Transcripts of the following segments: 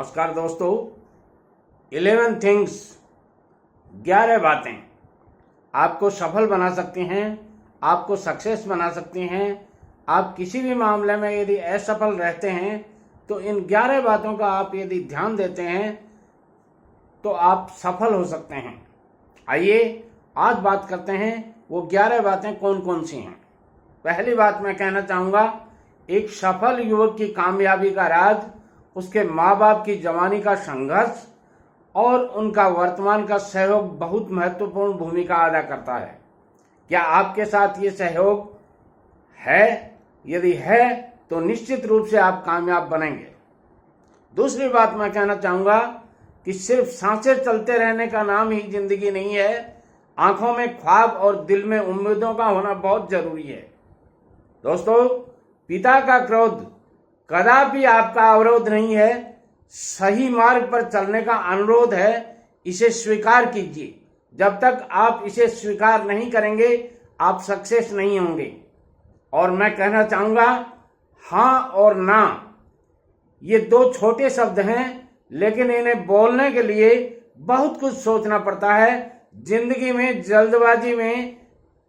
नमस्कार दोस्तों। 11 थिंग्स 11 बातें आपको सफल बना सकती हैं, आपको सक्सेस बना सकती हैं। आप किसी भी मामले में यदि असफल रहते हैं तो इन 11 बातों का आप यदि ध्यान देते हैं तो आप सफल हो सकते हैं। आइए आज बात करते हैं वो 11 बातें कौन कौन सी हैं। पहली बात मैं कहना चाहूँगा, एक सफल युवक की कामयाबी का राज उसके माँ बाप की जवानी का संघर्ष और उनका वर्तमान का सहयोग बहुत महत्वपूर्ण भूमिका अदा करता है। क्या आपके साथ ये सहयोग है? यदि है तो निश्चित रूप से आप कामयाब बनेंगे। दूसरी बात मैं कहना चाहूँगा कि सिर्फ सांसें चलते रहने का नाम ही जिंदगी नहीं है। आंखों में ख्वाब और दिल में उम्मीदों का होना बहुत जरूरी है। दोस्तों, पिता का क्रोध कदापि आपका अवरोध नहीं है, सही मार्ग पर चलने का अनुरोध है। इसे स्वीकार कीजिए। जब तक आप इसे स्वीकार नहीं करेंगे आप सक्सेस नहीं होंगे। और मैं कहना चाहूँगा, हाँ और ना ये दो छोटे शब्द हैं, लेकिन इन्हें बोलने के लिए बहुत कुछ सोचना पड़ता है। जिंदगी में जल्दबाजी में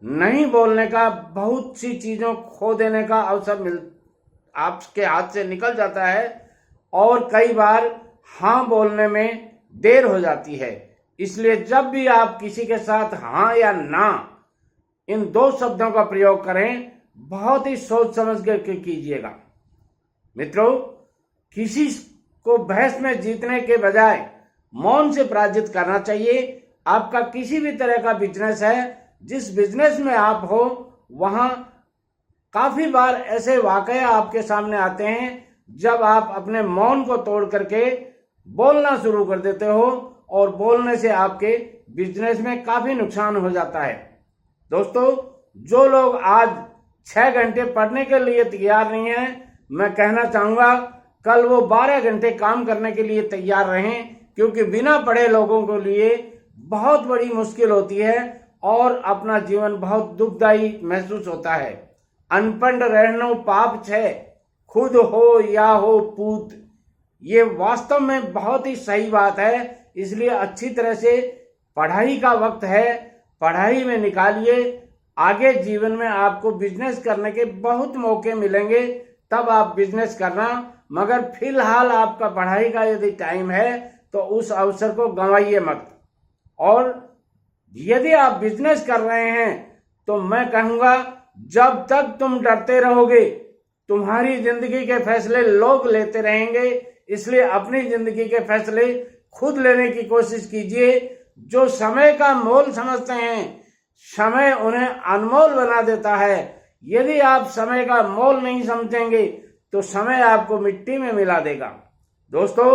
नहीं बोलने का, बहुत सी चीज़ों खो देने का अवसर आपके हाथ से निकल जाता है और कई बार हाँ बोलने में देर हो जाती है। इसलिए जब भी आप किसी के साथ हाँ या ना इन दो शब्दों का प्रयोग करें, बहुत ही सोच समझ कर कीजिएगा। मित्रों, किसी को बहस में जीतने के बजाय मौन से पराजित करना चाहिए। आपका किसी भी तरह का बिजनेस है, जिस बिजनेस में आप हो वहां काफी बार ऐसे वाकये आपके सामने आते हैं जब आप अपने मौन को तोड़ करके बोलना शुरू कर देते हो और बोलने से आपके बिजनेस में काफी नुकसान हो जाता है। दोस्तों, जो लोग आज 6 घंटे पढ़ने के लिए तैयार नहीं हैं, मैं कहना चाहूँगा कल वो 12 घंटे काम करने के लिए तैयार रहें, क्योंकि बिना पढ़े लोगों के लिए बहुत बड़ी मुश्किल होती है और अपना जीवन बहुत दुखदायी महसूस होता है। अनपढ़ रहनो पाप छे, खुद हो या हो पूत। ये वास्तव में बहुत ही सही बात है। इसलिए अच्छी तरह से पढ़ाई का वक्त है, पढ़ाई में निकालिए। आगे जीवन में आपको बिजनेस करने के बहुत मौके मिलेंगे, तब आप बिजनेस करना। मगर फिलहाल आपका पढ़ाई का यदि टाइम है तो उस अवसर को गंवाइए मत। और यदि आप बिजनेस कर रहे हैं तो मैं कहूँगा, जब तक तुम डरते रहोगे तुम्हारी जिंदगी के फैसले लोग लेते रहेंगे। इसलिए अपनी जिंदगी के फैसले खुद लेने की कोशिश कीजिए। जो समय का मोल समझते हैं, समय उन्हें अनमोल बना देता है। यदि आप समय का मोल नहीं समझेंगे तो समय आपको मिट्टी में मिला देगा। दोस्तों,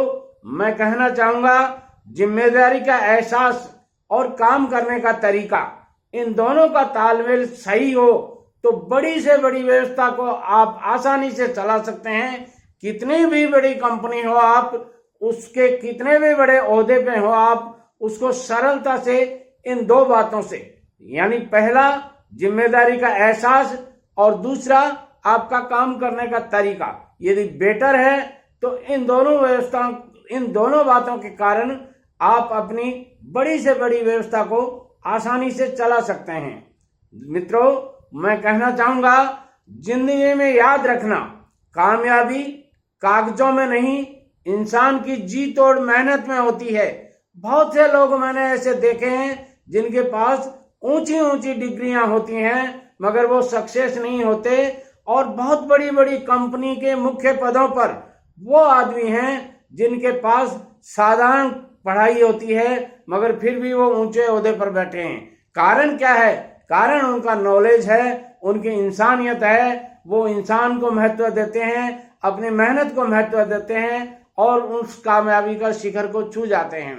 मैं कहना चाहूँगा, जिम्मेदारी का एहसास और काम करने का तरीका, इन दोनों का तालमेल सही हो तो बड़ी से बड़ी व्यवस्था को आप आसानी से चला सकते हैं। कितनी भी बड़ी कंपनी हो आप, उसके कितने भी बड़े ओहदे पे हो आप, उसको सरलता से इन दो बातों से, यानी पहला जिम्मेदारी का एहसास और दूसरा आपका काम करने का तरीका यदि बेटर है तो इन दोनों बातों के कारण आप अपनी बड़ी से बड़ी व्यवस्था को आसानी से चला सकते हैं। मित्रों, मैं कहना चाहूँगा, जिंदगी में याद रखना, कामयाबी कागजों में नहीं, इंसान की जी तोड़ मेहनत में होती है। बहुत से लोग मैंने ऐसे देखे हैं जिनके पास ऊंची ऊंची डिग्रियां होती हैं मगर वो सक्सेस नहीं होते, और बहुत बड़ी बड़ी कंपनी के मुख्य पदों पर वो आदमी हैं जिनके पास साधारण पढ़ाई होती है मगर फिर भी वो ऊंचे ओहदे पर बैठे हैं। कारण क्या है? कारण उनका नॉलेज है, उनकी इंसानियत है। वो इंसान को महत्व देते हैं, अपनी मेहनत को महत्व देते हैं और उस कामयाबी का शिखर को छू जाते हैं।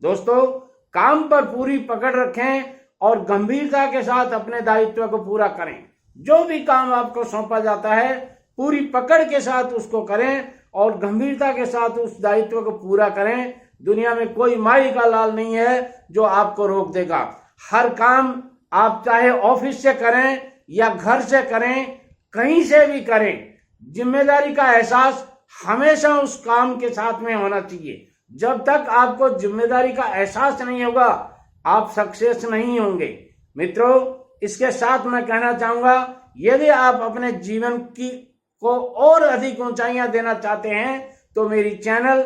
दोस्तों, काम पर पूरी पकड़ रखें और गंभीरता के साथ अपने दायित्व को पूरा करें। जो भी काम आपको सौंपा जाता है पूरी पकड़ के साथ उसको करें और गंभीरता के साथ उस दायित्व को पूरा करें। दुनिया में कोई माई का लाल नहीं है जो आपको रोक देगा। हर काम आप चाहे ऑफिस से करें या घर से करें, कहीं से भी करें, जिम्मेदारी का एहसास हमेशा उस काम के साथ में होना चाहिए। जब तक आपको जिम्मेदारी का एहसास नहीं होगा, आप सक्सेस नहीं होंगे। मित्रों, इसके साथ मैं कहना चाहूंगा, यदि आप अपने जीवन की को और अधिक ऊंचाइयां देना चाहते हैं तो मेरी channel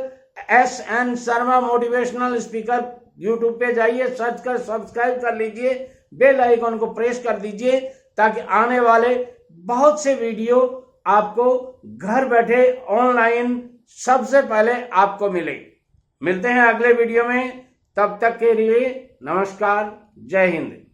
SN Sharma motivational speaker YouTube पे जाइए, सर्च कर सब्सक्राइब कर लीजिए, बेल आइकन को प्रेस कर दीजिए, ताकि आने वाले बहुत से वीडियो आपको घर बैठे ऑनलाइन सबसे पहले आपको मिले। मिलते हैं अगले वीडियो में, तब तक के लिए नमस्कार, जय हिंद।